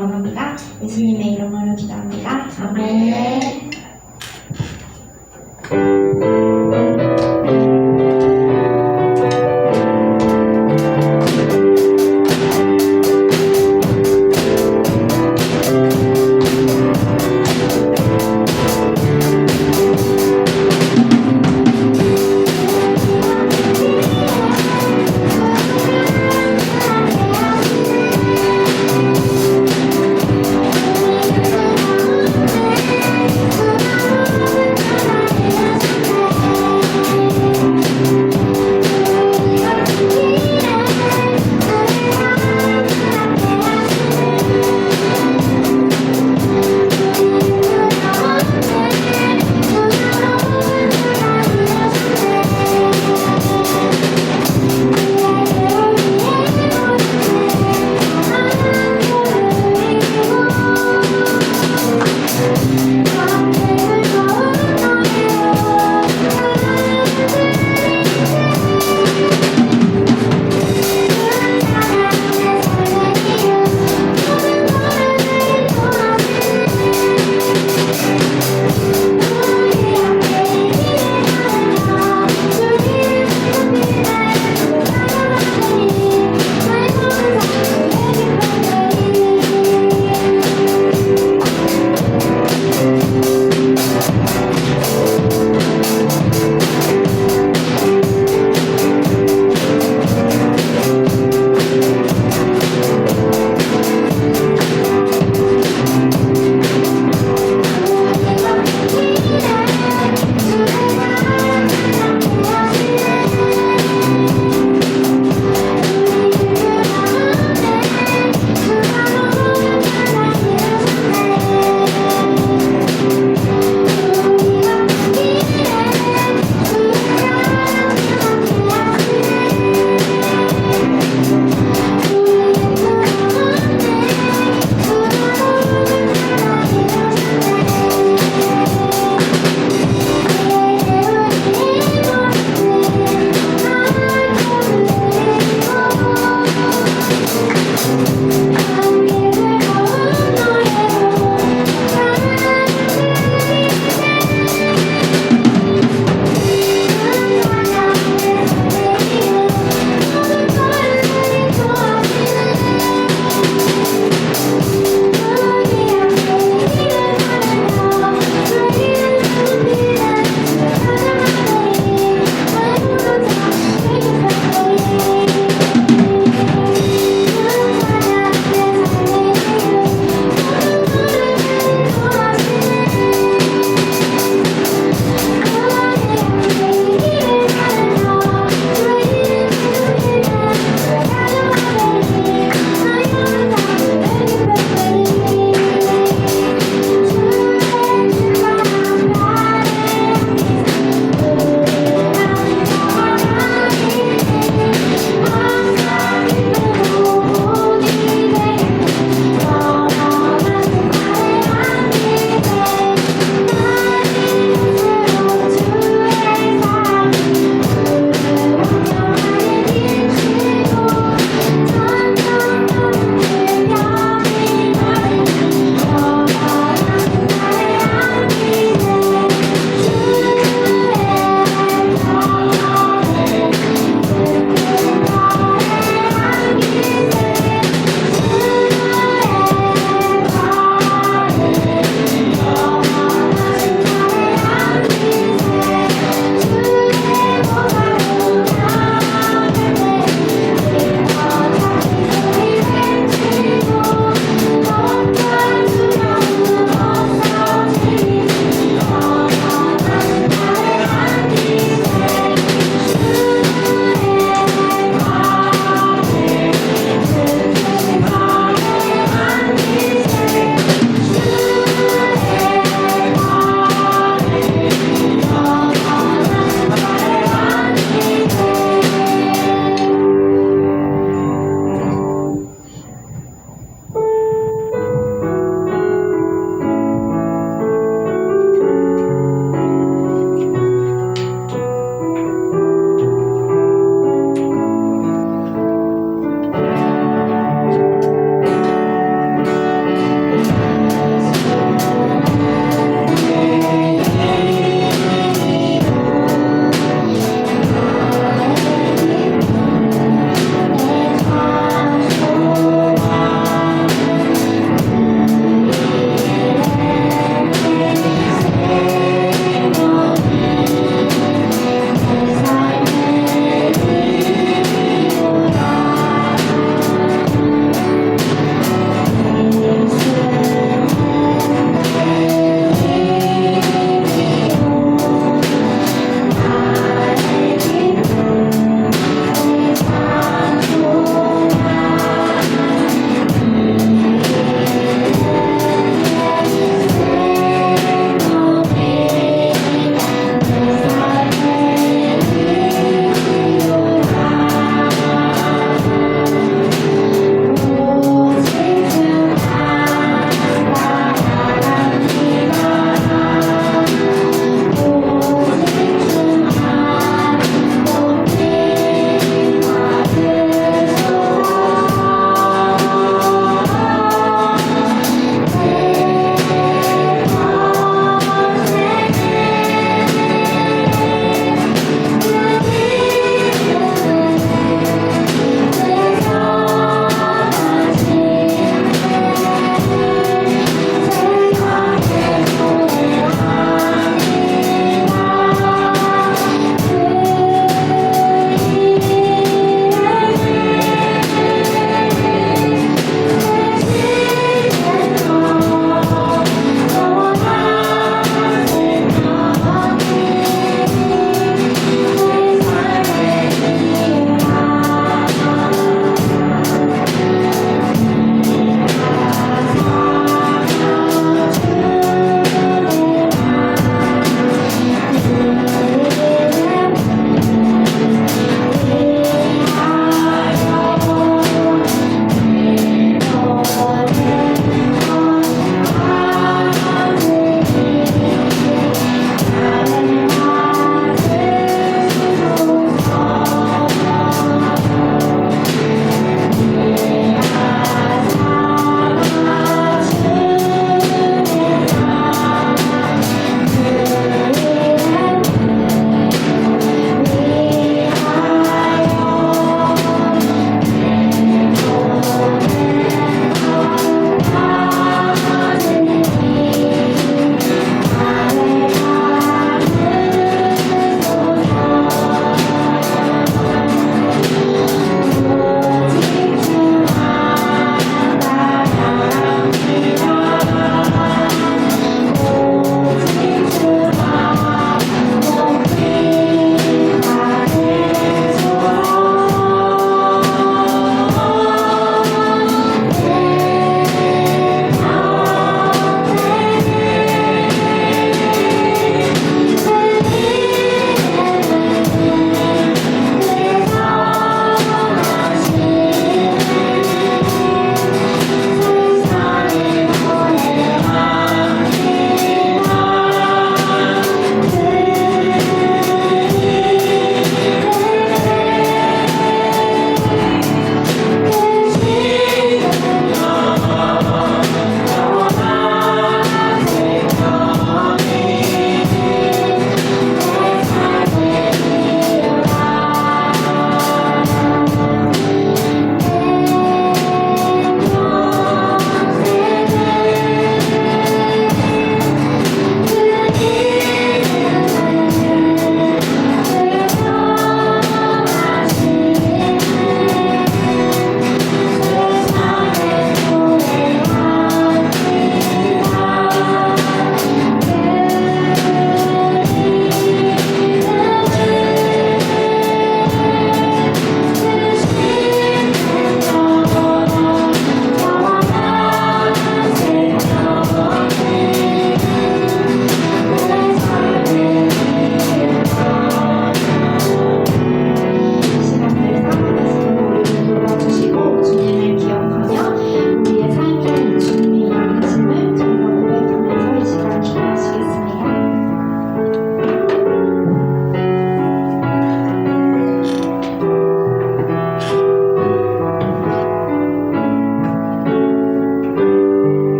원합니다. 예수님의 이름으로 기도합니다. 아멘.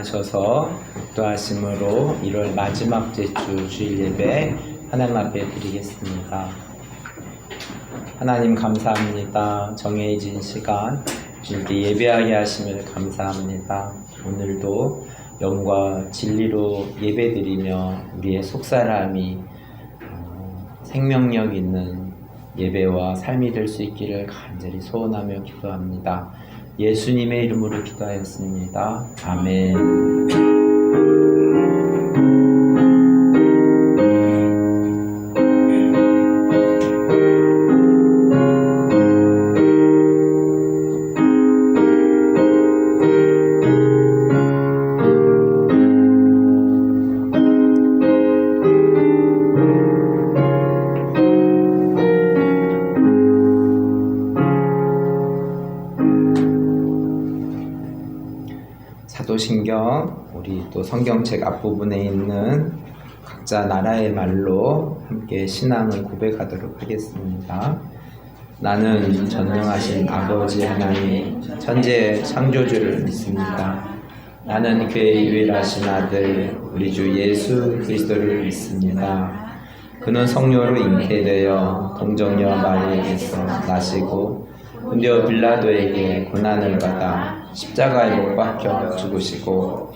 인하셔서 인도하심으로 1월 마지막 주 주일 예배 하나님 앞에 드리겠습니다. 하나님 감사합니다. 정해진 시간 이렇게 예배하게 하심을 감사합니다. 오늘도 영과 진리로 예배드리며 우리의 속사람이 생명력 있는 예배와 삶이 될 수 있기를 간절히 소원하며 기도합니다. 예수님의 이름으로 기도하였습니다. 아멘. 사도신경 우리 또 성경책 앞부분에 있는 각자 나라의 말로 함께 신앙을 고백하도록 하겠습니다. 나는 전능하신 아버지 하나님 천지의 창조주를 믿습니다. 나는 그의 유일하신 아들 우리 주 예수 그리스도를 믿습니다. 그는 성령으로 잉태되어 동정녀 마리아에게서 나시고 본디오 빌라도에게 고난을 받아 십자가에 못 박혀 죽으시고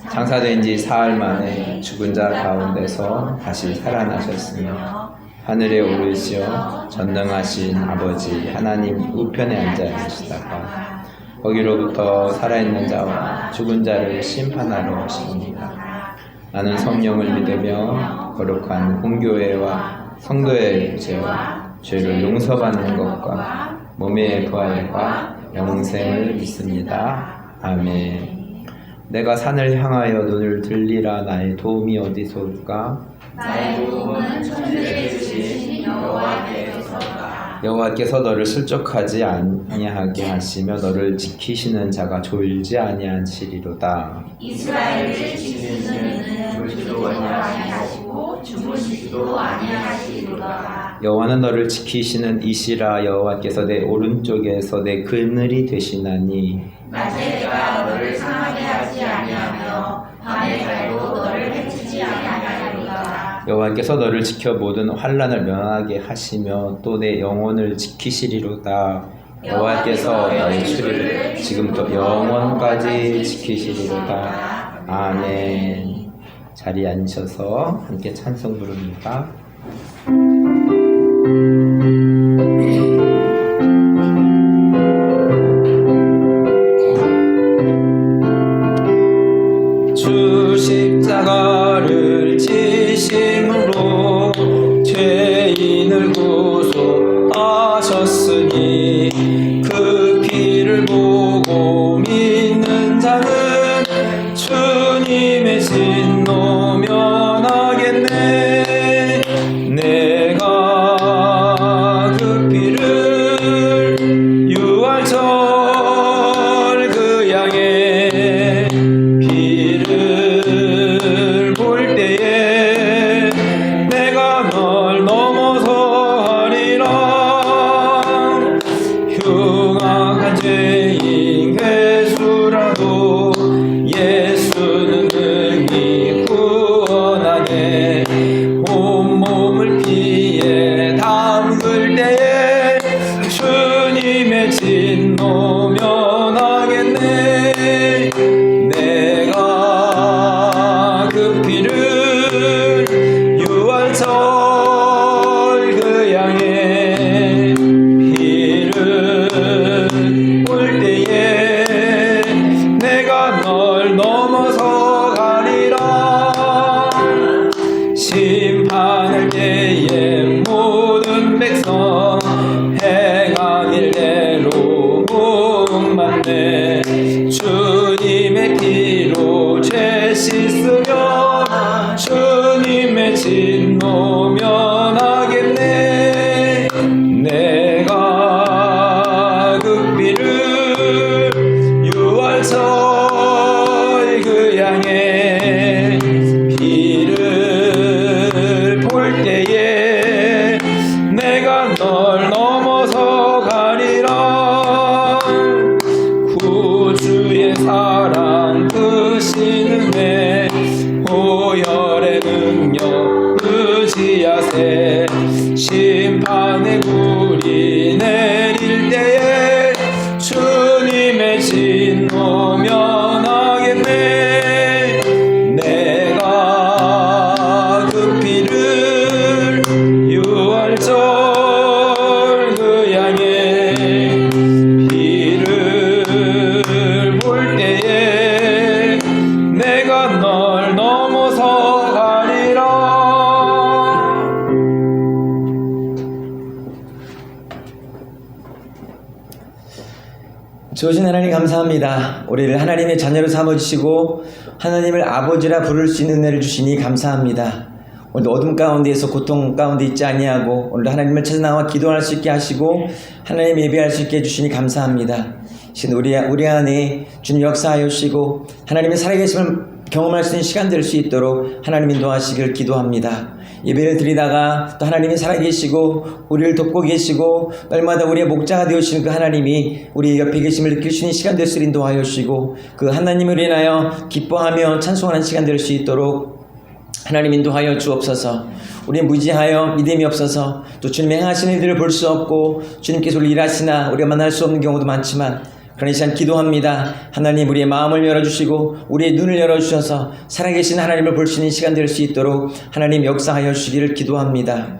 장사된 지 사흘 만에 죽은 자 가운데서 다시 살아나셨으며 하늘에 오르시어 전능하신 아버지 하나님 우편에 앉아 계시다가 거기로부터 살아있는 자와 죽은 자를 심판하러 오십니다. 나는 성령을 믿으며 거룩한 공교회와 성도의 죄와 죄를 용서받는 것과 몸의 부활과 영생을 믿습니다. 아멘. 내가 산을 향하여 눈을 들리라. 나의 도움이 어디서 올까? 나의 도움은 천주에 주신 여호와께서다. 여호와께서 너를 실족하지 아니하게 하시며 너를 지키시는 자가 졸지 아니하시리로다. 이스라엘을 지키시는 이는 졸지도 아니하시고 주무시지도 아니하시리로다. 여호와는 너를 지키시는 이시라. 여호와께서 내 오른쪽에서 내 그늘이 되시나니 낮에 내가 너를 상하게 하지 아니하며 밤의 달도 너를 해치지 아니하리로다. 여호와께서 너를 지켜 모든 환난을 면하게 하시며 또 내 영혼을 지키시리로다. 여호와께서 너의 추리를 지금부터 영원까지 지키시리로다. 아멘. 자리에 앉으셔서 함께 찬송 부릅니다. 주 십자가를 지심으로 죄인을 구속하셨으니 그 피를 보고 믿는 자는 주님의 진노 면하겠네. 내가 그 피를 유월절 그 양의 피를 볼 때에 내가 널 넘어서 하리라. 흉악한 죄인 괴수라도 예수는 능히 구원하네. 온몸을 피에 담글 때에 주님의 진노 면하겠네. 내가 그 피를 유월절 그 양의 피를 볼 때에 내가 널 넘어서 가리라. 심판할 때에 모든 백성 해가 일대로 목맞네. 주님의 피로 죄 씻으며 주님의 진노 면하겠네. 내가 그 피를 유월절 그 양의 피를 볼 때에 내가 널 넘어서 가리라. 구주의 사랑 크신 믿으며 의지하세. 심판의 불이 내릴 때에 주님의 진노 면하겠네. 내가 그 피를 유월절 그 양의 피를 볼 때에 내가 널 넘어서 가리라. 좋으신 하나님 감사합니다. 우리를 하나님의 자녀로 삼아주시고 하나님을 아버지라 부를 수 있는 은혜를 주시니 감사합니다. 오늘도 어둠 가운데에서 고통 가운데 있지 아니하고 오늘도 하나님을 찾아 나와 기도할 수 있게 하시고 하나님 예배할 수 있게 해주시니 감사합니다. 신 우리 안에 주님 역사하여 주시고 하나님의 살아계심을 경험할 수 있는 시간 될 수 있도록 하나님 인도하시길 기도합니다. 예배를 드리다가 또 하나님이 살아계시고 우리를 돕고 계시고 날마다 우리의 목자가 되어주시는 그 하나님이 우리 옆에 계심을 느낄 수 있는 시간 될 수 있도록 인도하여 주시고 그 하나님을 인하여 기뻐하며 찬송하는 시간 될 수 있도록 하나님 인도하여 주옵소서. 우리 무지하여 믿음이 없어서 또 주님의 행하시는 일들을 볼 수 없고 주님께서 우리 일하시나 우리가 만날 수 없는 경우도 많지만 그런 시간 기도합니다. 하나님 우리의 마음을 열어주시고 우리의 눈을 열어주셔서 살아계신 하나님을 볼 수 있는 시간 될 수 있도록 하나님 역사하여 주시기를 기도합니다.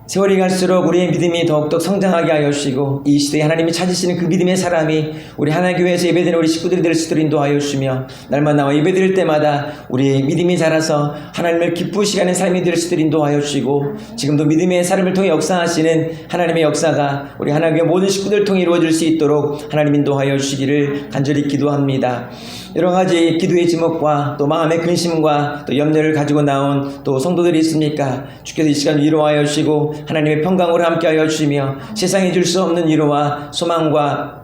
세월이 갈수록 우리의 믿음이 더욱더 성장하게 하여 주시고 이 시대에 하나님이 찾으시는 그 믿음의 사람이 우리 하나교회에서 예배드리는 우리 식구들이 될 수 있도록 인도하여 주시며 날마다 나와 예배드릴 때마다 우리의 믿음이 자라서 하나님을 기쁘시게 하는 삶이 될 수 있도록 인도하여 주시고 지금도 믿음의 삶을 통해 역사하시는 하나님의 역사가 우리 하나교회 모든 식구들을 통해 이루어질 수 있도록 하나님 인도하여 주시기를 간절히 기도합니다. 여러 가지 기도의 제목과 또 마음의 근심과 또 염려를 가지고 나온 또 성도들이 있습니까? 주께서 이 시간 위로하여 주시고 하나님의 평강으로 함께하여 주시며 세상에 줄 수 없는 위로와 소망과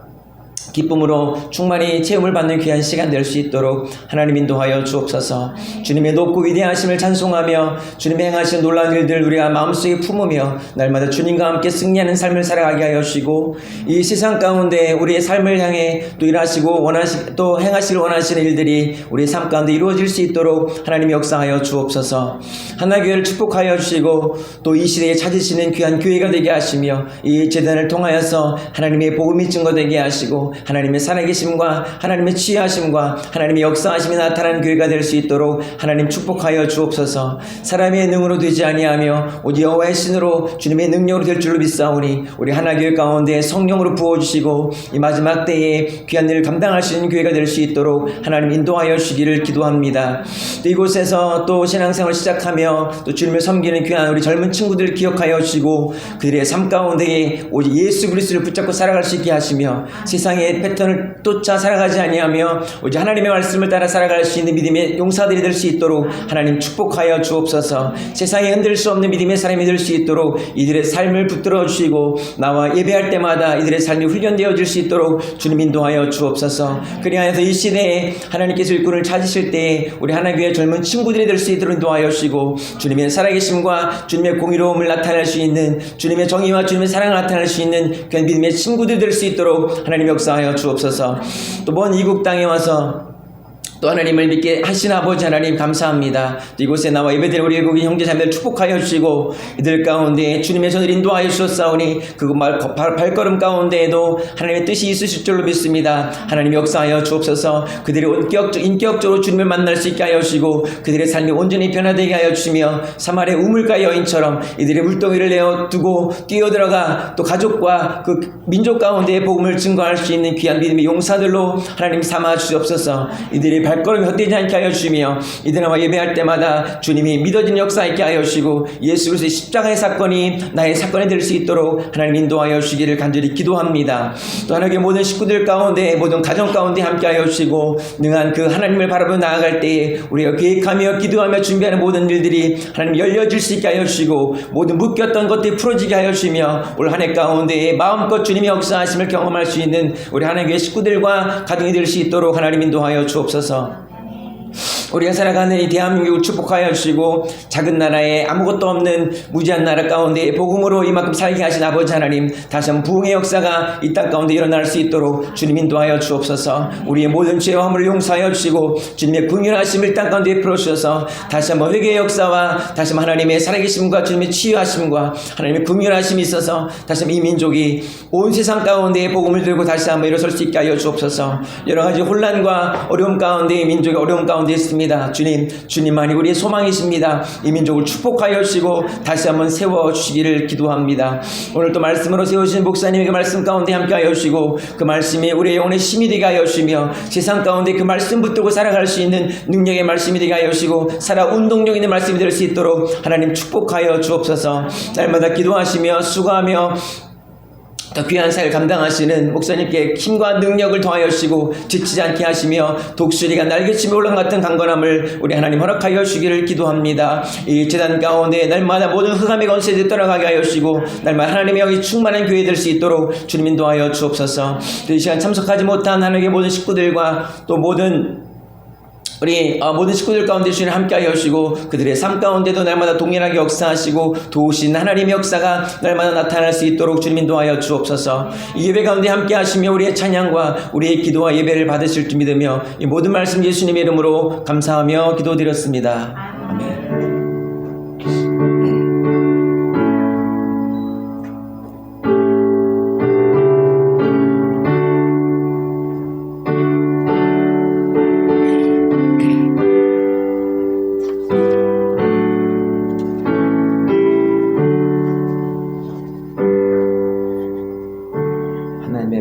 기쁨으로 충만히 체험을 받는 귀한 시간 될 수 있도록 하나님 인도하여 주옵소서. 주님의 높고 위대하심을 찬송하며 주님의 행하신 놀라운 일들 우리가 마음속에 품으며 날마다 주님과 함께 승리하는 삶을 살아가게 하여 주시고 이 세상 가운데 우리의 삶을 향해 또 일하시고 또 행하시길 원하시는 일들이 우리의 삶 가운데 이루어질 수 있도록 하나님 역사하여 주옵소서. 하나교회를 축복하여 주시고 또 이 시대에 찾으시는 귀한 교회가 되게 하시며 이 재단을 통하여서 하나님의 복음이 증거되게 하시고 하나님의 살아계심과 하나님의 치유하심과 하나님의 역사하심이 나타나는 교회가 될 수 있도록 하나님 축복하여 주옵소서. 사람의 능으로 되지 아니하며 오직 여호와의 신으로 주님의 능력으로 될 줄로 믿사오니 우리 하나교회 가운데 성령으로 부어주시고 이 마지막 때에 귀한 일을 감당할 수 있는 교회가 될 수 있도록 하나님 인도하여 주시기를 기도합니다. 또 이곳에서 또 신앙생활을 시작하며 또 주님을 섬기는 귀한 우리 젊은 친구들 기억하여 주시고 그들의 삶 가운데에 오직 예수 그리스도를 붙잡고 살아갈 수 있게 하시며 세상의 패턴을 쫓아 살아가지 아니하며 오직 하나님의 말씀을 따라 살아갈 수 있는 믿음의 용사들이 될 수 있도록 하나님 축복하여 주옵소서. 세상에 흔들 수 없는 믿음의 사람이 될 수 있도록 이들의 삶을 붙들어 주시고 나와 예배할 때마다 이들의 삶이 훈련되어질 수 있도록 주님 인도하여 주옵소서. 그리하여서 이 시대에 하나님께서 일꾼을 찾으실 때에 우리 하나교회 젊은 친구들이 될 수 있도록 인도하여 주시고 주님의 살아계심과 주님의 공의로움을 나타낼 수 있는 주님의 정의와 주님의 사랑을 나타낼 수 있는 그런 믿음의 친구들이 될 수 있도록 하나님 역사하여 주옵소서. 또 먼 이국 땅에 와서 또 하나님을 믿게 하신 아버지 하나님 감사합니다. 이곳에 나와 예배드리는 우리 외국인 형제자매들 축복하여 주시고 이들 가운데 주님의 손을 인도하여 주셨사오니 그 발걸음 가운데에도 하나님의 뜻이 있으실 줄로 믿습니다. 하나님 역사하여 주옵소서. 그들이 인격적으로 주님을 만날 수 있게 하여 주시고 그들의 삶이 온전히 변화되게 하여 주시며 사마리아 우물가 여인처럼 이들의 물동이를 내어두고 뛰어들어가 또 가족과 그 민족 가운데 복음을 증거할 수 있는 귀한 믿음의 용사들로 하나님 삼아 주옵소서. 이들이 발걸음이 헛되지 않게 하여 주시며 이들나와 예배할 때마다 주님이 믿어진 역사 있게 하여 주시고 예수 그리스도의 십자가의 사건이 나의 사건이 될 수 있도록 하나님 인도하여 주시기를 간절히 기도합니다. 또 하나님의 모든 식구들 가운데 모든 가정 가운데 함께 하여 주시고 능한 그 하나님을 바라보며 나아갈 때에 우리가 계획하며 기도하며 준비하는 모든 일들이 하나님 열려질 수 있게 하여 주시고 모든 묶였던 것들이 풀어지게 하여 주시며 올 한 해 가운데 마음껏 주님의 역사하심을 경험할 수 있는 우리 하나님의 식구들과 가정이 될 수 있도록 하나님 인도하여 주옵소서. 우리가 살아가는 이 대한민국을 축복하여 주시고 작은 나라에 아무것도 없는 무지한 나라 가운데 복음으로 이만큼 살게 하신 아버지 하나님, 다시 한번 부흥의 역사가 이 땅 가운데 일어날 수 있도록 주님 인도하여 주옵소서. 우리의 모든 죄와 허물을 용서하여 주시고 주님의 긍휼하심을 땅 가운데 베풀어 주셔서 다시 한번 회개의 역사와 다시 한번 하나님의 살아계심과 주님의 치유하심과 하나님의 긍휼하심이 있어서 다시 한번 이 민족이 온 세상 가운데 복음을 들고 다시 한번 일어설 수 있게 하여 주옵소서. 여러 가지 혼란과 어려움 가운데 이 민족이 어려움 가운데 있습니다. 주님만이 우리의 소망이십니다. 이 민족을 축복하여 주시고 다시 한번 세워주시기를 기도합니다. 오늘 또 말씀으로 세우신 목사님의 그 말씀 가운데 함께하여 주시고 그 말씀이 우리의 영혼의 힘이 되게 하여 주시며 세상 가운데 그 말씀 붙들고 살아갈 수 있는 능력의 말씀이 되게 하여 주시고 살아 운동력 있는 말씀이 될 수 있도록 하나님 축복하여 주옵소서. 날마다 기도하시며 수고하며 더 귀한 사역을 감당하시는 목사님께 힘과 능력을 더하여 주시고 지치지 않게 하시며 독수리가 날개치며 올라간 같은 강건함을 우리 하나님 허락하여 주기를 기도합니다. 이 재단 가운데 날마다 모든 흑암의 권세에 떠나가게 하여 주시고 날마다 하나님의 영이 충만한 교회 될 수 있도록 주님 인도하여 주옵소서. 이 시간 참석하지 못한 하나님의 모든 식구들과 또 모든 우리 모든 식구들 가운데 주님 함께하여 주시고 그들의 삶 가운데도 날마다 동일하게 역사하시고 도우신 하나님의 역사가 날마다 나타날 수 있도록 주님 인도하여 주옵소서. 이 예배 가운데 함께하시며 우리의 찬양과 우리의 기도와 예배를 받으실 줄 믿으며 이 모든 말씀 예수님의 이름으로 감사하며 기도드렸습니다. 아멘.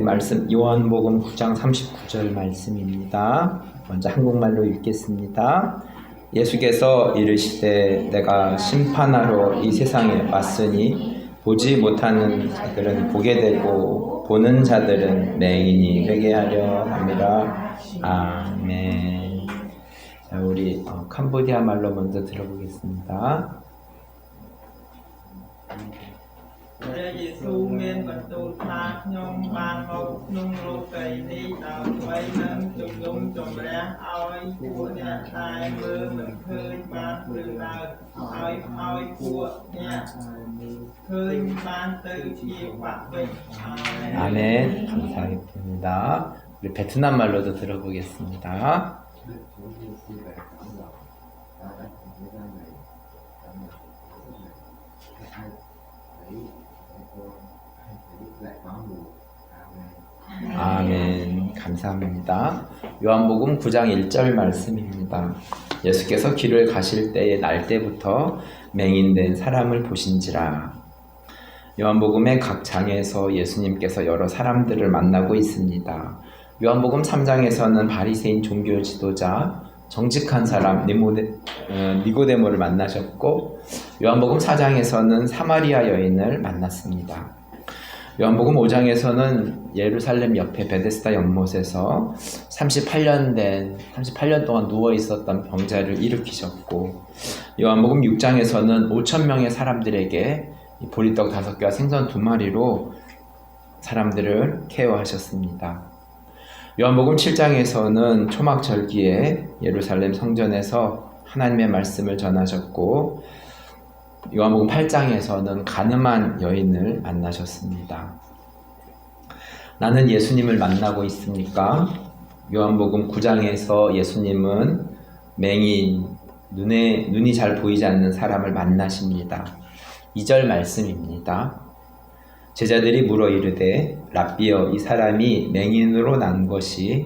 말씀 요한복음 9장 39절 말씀입니다. 먼저 한국말로 읽겠습니다. 예수께서 이르시되 내가 심판하러 이 세상에 왔으니 보지 못하는 자들은 보게 되고 보는 자들은 맹인이 회개하려 함이라. 아멘. 자, 우리 캄보디아 말로 먼저 들어보겠습니다.ព្រះយេស៊ូវមានបន្ទូលថាខ្ញុំបានមកក្នុងលោកីនេះដើម្បីនឹងជំនុំជម្រះឲ្យពួកអ្នកដែលមើលមិនឃើញបានព្រឺឡើងឲ្យពួកអ្នកឃើញបានទៅជាបាក់វិញ. 아멘. 감사하겠습니다. 우리 베트남 말로도 들어보겠습니다. 아멘. 감사합니다. 요한복음 9장 1절 말씀입니다. 예수께서 길을 가실 때의 날 때부터 맹인된 사람을 보신지라. 요한복음의 각 장에서 예수님께서 여러 사람들을 만나고 있습니다. 요한복음 3장에서는 바리새인 종교 지도자 정직한 사람 니고데모를 만나셨고, 요한복음 4장에서는 사마리아 여인을 만났습니다. 요한복음 5장에서는 예루살렘 옆에 베데스다 연못에서 38년 동안 누워 있었던 병자를 일으키셨고, 요한복음 6장에서는 5,000명의 사람들에게 보리떡 5개와 생선 2마리로 사람들을 케어하셨습니다. 요한복음 7장에서는 초막절기에 예루살렘 성전에서 하나님의 말씀을 전하셨고, 요한복음 8장에서는 가늠한 여인을 만나셨습니다. 나는 예수님을 만나고 있습니까? 요한복음 9장에서 예수님은 맹인, 눈이 잘 보이지 않는 사람을 만나십니다. 2절 말씀입니다. 제자들이 물어 이르되 랍비여, 이 사람이 맹인으로 난 것이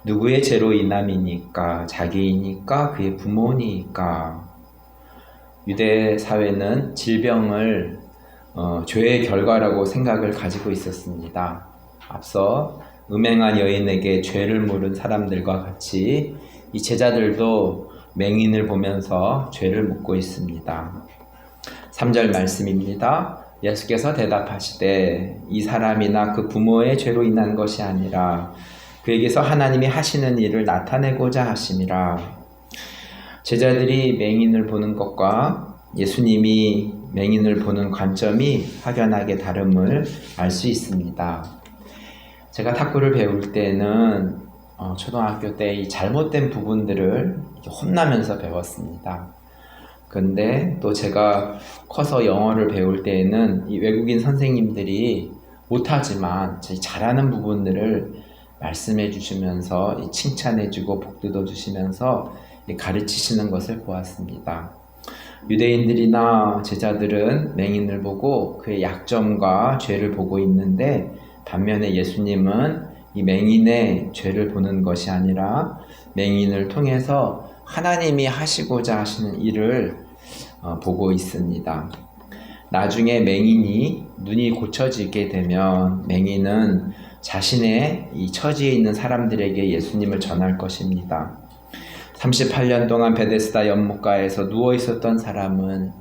누구의 죄로 인함이니까? 자기이니까? 그의 부모니까? 유대 사회는 질병을 죄의 결과라고 생각을 가지고 있었습니다. 앞서 음행한 여인에게 죄를 물은 사람들과 같이 이 제자들도 맹인을 보면서 죄를 묻고 있습니다. 3절 말씀입니다. 예수께서 대답하시되 이 사람이나 그 부모의 죄로 인한 것이 아니라 그에게서 하나님이 하시는 일을 나타내고자 하심이라. 제자들이 맹인을 보는 것과 예수님이 맹인을 보는 관점이 확연하게 다름을 알 수 있습니다. 제가 탁구를 배울 때는 초등학교 때 이 잘못된 부분들을 이렇게 혼나면서 배웠습니다. 근데 또 제가 커서 영어를 배울 때에는 이 외국인 선생님들이 못하지만 잘하는 부분들을 말씀해 주시면서 칭찬해 주고 복돋워 주시면서 가르치시는 것을 보았습니다. 유대인들이나 제자들은 맹인을 보고 그의 약점과 죄를 보고 있는데, 반면에 예수님은 이 맹인의 죄를 보는 것이 아니라 맹인을 통해서 하나님이 하시고자 하시는 일을 보고 있습니다. 나중에 맹인이 눈이 고쳐지게 되면 맹인은 자신의 이 처지에 있는 사람들에게 예수님을 전할 것입니다. 38년 동안 베데스다 연못가에서 누워 있었던 사람은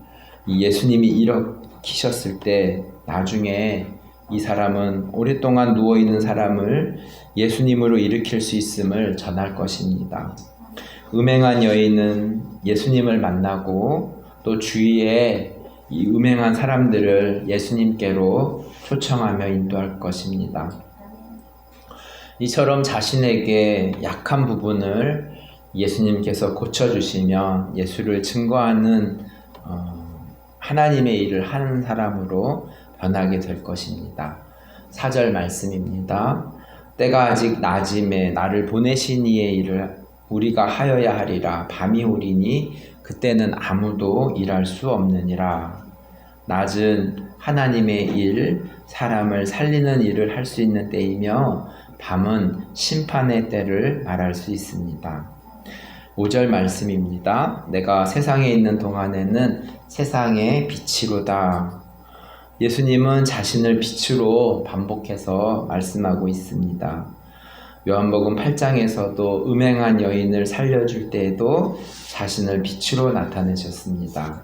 이 예수님이 일으키셨을 때 나중에 이 사람은 오랫동안 누워 있는 사람을 예수님으로 일으킬 수 있음을 전할 것입니다. 음행한 여인은 예수님을 만나고 또 주위에 이 음행한 사람들을 예수님께로 초청하며 인도할 것입니다. 이처럼 자신에게 약한 부분을 예수님께서 고쳐주시면 예수를 증거하는 하나님의 일을 하는 사람으로 변하게 될 것입니다. 4절 말씀입니다. 때가 아직 낮임에 나를 보내신 이의 일을 우리가 하여야 하리라. 밤이 오리니 그때는 아무도 일할 수 없느니라. 낮은 하나님의 일, 사람을 살리는 일을 할 수 있는 때이며 밤은 심판의 때를 말할 수 있습니다. 5절 말씀입니다. 내가 세상에 있는 동안에는 세상의 빛이로다. 예수님은 자신을 빛으로 반복해서 말씀하고 있습니다. 요한복음 8장에서도 음행한 여인을 살려줄 때에도 자신을 빛으로 나타내셨습니다.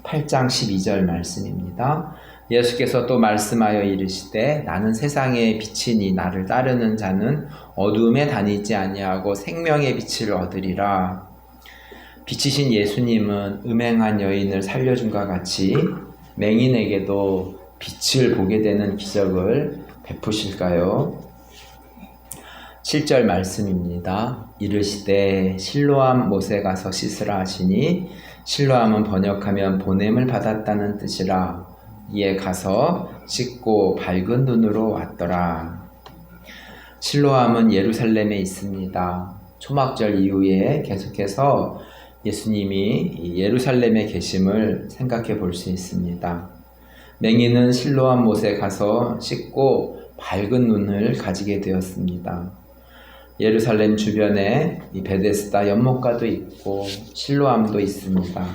8장 12절 말씀입니다. 예수께서 또 말씀하여 이르시되 나는 세상의 빛이니 나를 따르는 자는 어두움에 다니지 아니하고 생명의 빛을 얻으리라. 빛이신 예수님은 음행한 여인을 살려준과 같이 맹인에게도 빛을 보게 되는 기적을 베푸실까요? 7절 말씀입니다. 이르시되 실로암 못에 가서 씻으라 하시니 실로암은 번역하면 보냄을 받았다는 뜻이라. 이에 가서 씻고 밝은 눈으로 왔더라. 실로암은 예루살렘에 있습니다. 초막절 이후에 계속해서 예수님이 예루살렘에 계심을 생각해 볼 수 있습니다. 맹인은 실로암 못에 가서 씻고 밝은 눈을 가지게 되었습니다. 예루살렘 주변에 이 베데스다 연못가도 있고 실로암도 있습니다.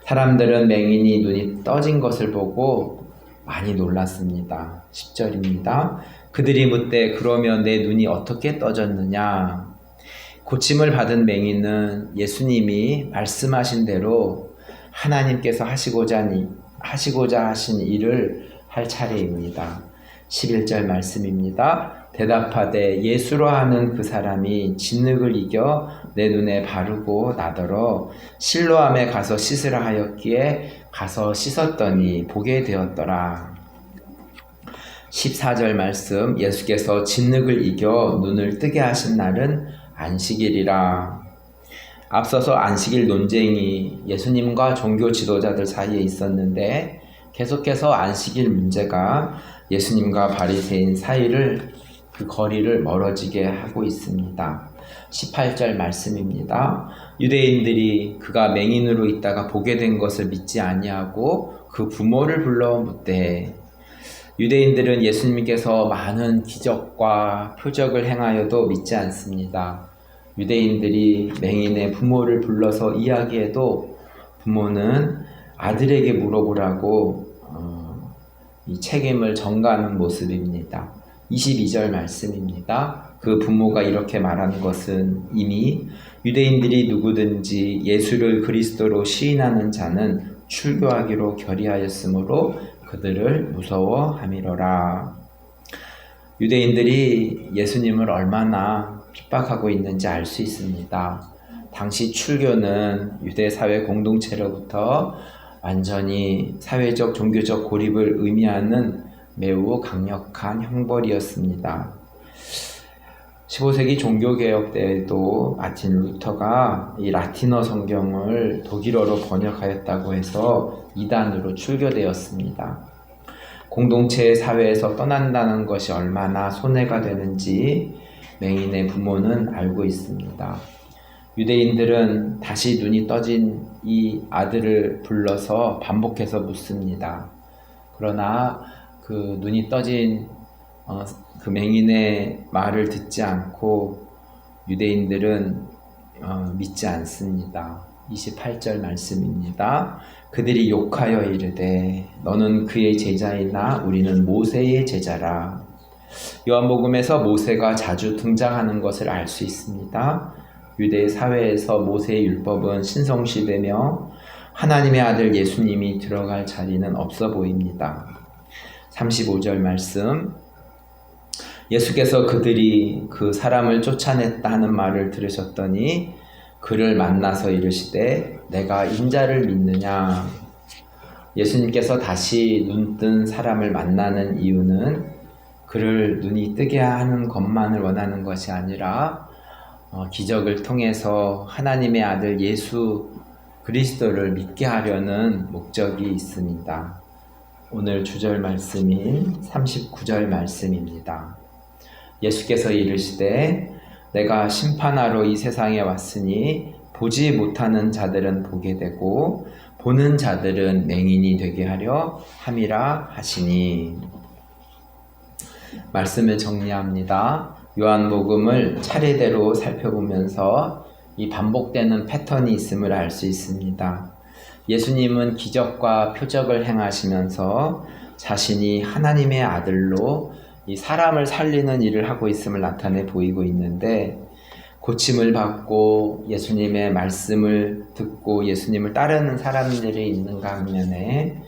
사람들은 맹인이 눈이 떠진 것을 보고 많이 놀랐습니다. 10절입니다. 그들이 묻되 그러면 내 눈이 어떻게 떠졌느냐? 고침을 받은 맹인은 예수님이 말씀하신 대로 하나님께서 하시고자 하신 일을 할 차례입니다. 11절 말씀입니다. 대답하되 예수로 하는 그 사람이 진흙을 이겨 내 눈에 바르고 나더러 실로암에 가서 씻으라 하였기에 가서 씻었더니 보게 되었더라. 14절 말씀, 예수께서 진흙을 이겨 눈을 뜨게 하신 날은 안식일이라. 앞서서 안식일 논쟁이 예수님과 종교 지도자들 사이에 있었는데 계속해서 안식일 문제가 예수님과 바리새인 사이를 그 거리를 멀어지게 하고 있습니다. 18절 말씀입니다. 유대인들이 그가 맹인으로 있다가 보게 된 것을 믿지 아니하고 그 부모를 불러 묻되, 유대인들은 예수님께서 많은 기적과 표적을 행하여도 믿지 않습니다. 유대인들이 맹인의 부모를 불러서 이야기해도 부모는 아들에게 물어보라고 이 책임을 전가하는 모습입니다. 22절 말씀입니다. 그 부모가 이렇게 말하는 것은 이미 유대인들이 누구든지 예수를 그리스도로 시인하는 자는 출교하기로 결의하였으므로 그들을 무서워함이로라. 유대인들이 예수님을 얼마나 핍박하고 있는지 알 수 있습니다. 당시 출교는 유대 사회 공동체로부터 완전히 사회적 종교적 고립을 의미하는 매우 강력한 형벌이었습니다. 15세기 종교개혁 때에도 마틴 루터가 이 라틴어 성경을 독일어로 번역하였다고 해서 이단으로 출교되었습니다. 공동체 사회에서 떠난다는 것이 얼마나 손해가 되는지 맹인의 부모는 알고 있습니다. 유대인들은 다시 눈이 떠진 이 아들을 불러서 반복해서 묻습니다. 그러나 그 눈이 떠진 그 맹인의 말을 듣지 않고 유대인들은 믿지 않습니다. 28절 말씀입니다. 그들이 욕하여 이르되 너는 그의 제자이나 우리는 모세의 제자라. 요한복음에서 모세가 자주 등장하는 것을 알 수 있습니다. 유대 사회에서 모세의 율법은 신성시되며 하나님의 아들 예수님이 들어갈 자리는 없어 보입니다. 35절 말씀, 예수께서 그들이 그 사람을 쫓아냈다 하는 말을 들으셨더니 그를 만나서 이르시되 내가 인자를 믿느냐. 예수님께서 다시 눈뜬 사람을 만나는 이유는 그를 눈이 뜨게 하는 것만을 원하는 것이 아니라 기적을 통해서 하나님의 아들 예수 그리스도를 믿게 하려는 목적이 있습니다. 오늘 주절 말씀인 39절 말씀입니다. 예수께서 이르시되 내가 심판하러 이 세상에 왔으니 보지 못하는 자들은 보게 되고 보는 자들은 맹인이 되게 하려 함이라 하시니. 말씀을 정리합니다. 요한복음을 차례대로 살펴보면서 이 반복되는 패턴이 있음을 알 수 있습니다. 예수님은 기적과 표적을 행하시면서 자신이 하나님의 아들로 이 사람을 살리는 일을 하고 있음을 나타내 보이고 있는데, 고침을 받고 예수님의 말씀을 듣고 예수님을 따르는 사람들이 있는가 하면에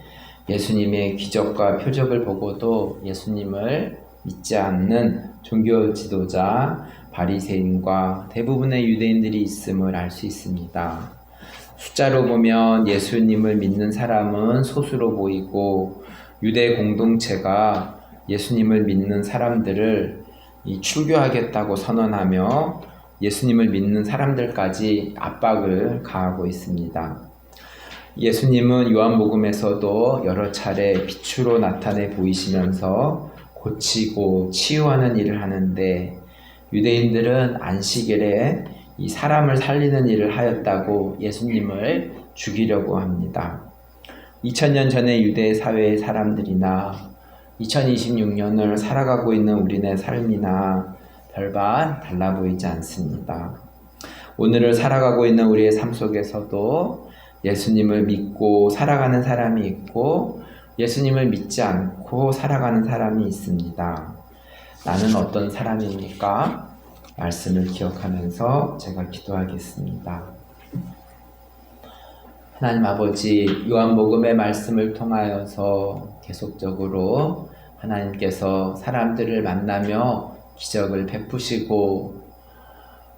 예수님의 기적과 표적을 보고도 예수님을 믿지 않는 종교 지도자, 바리새인과 대부분의 유대인들이 있음을 알 수 있습니다. 숫자로 보면 예수님을 믿는 사람은 소수로 보이고 유대 공동체가 예수님을 믿는 사람들을 출교하겠다고 선언하며 예수님을 믿는 사람들까지 압박을 가하고 있습니다. 예수님은 요한복음에서도 여러 차례 빛으로 나타내 보이시면서 고치고 치유하는 일을 하는데, 유대인들은 안식일에 이 사람을 살리는 일을 하였다고 예수님을 죽이려고 합니다. 2000년 전의 유대 사회의 사람들이나 2026년을 살아가고 있는 우리네 삶이나 별반 달라 보이지 않습니다. 오늘을 살아가고 있는 우리의 삶 속에서도 예수님을 믿고 살아가는 사람이 있고 예수님을 믿지 않고 살아가는 사람이 있습니다. 나는 어떤 사람입니까? 말씀을 기억하면서 제가 기도하겠습니다. 하나님 아버지, 요한복음의 말씀을 통하여서 계속적으로 하나님께서 사람들을 만나며 기적을 베푸시고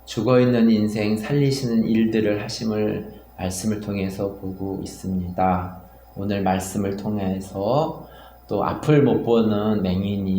죽어있는 인생 살리시는 일들을 하심을 말씀을 통해서 보고 있습니다. 오늘 말씀을 통해서 또 앞을 못 보는 맹인이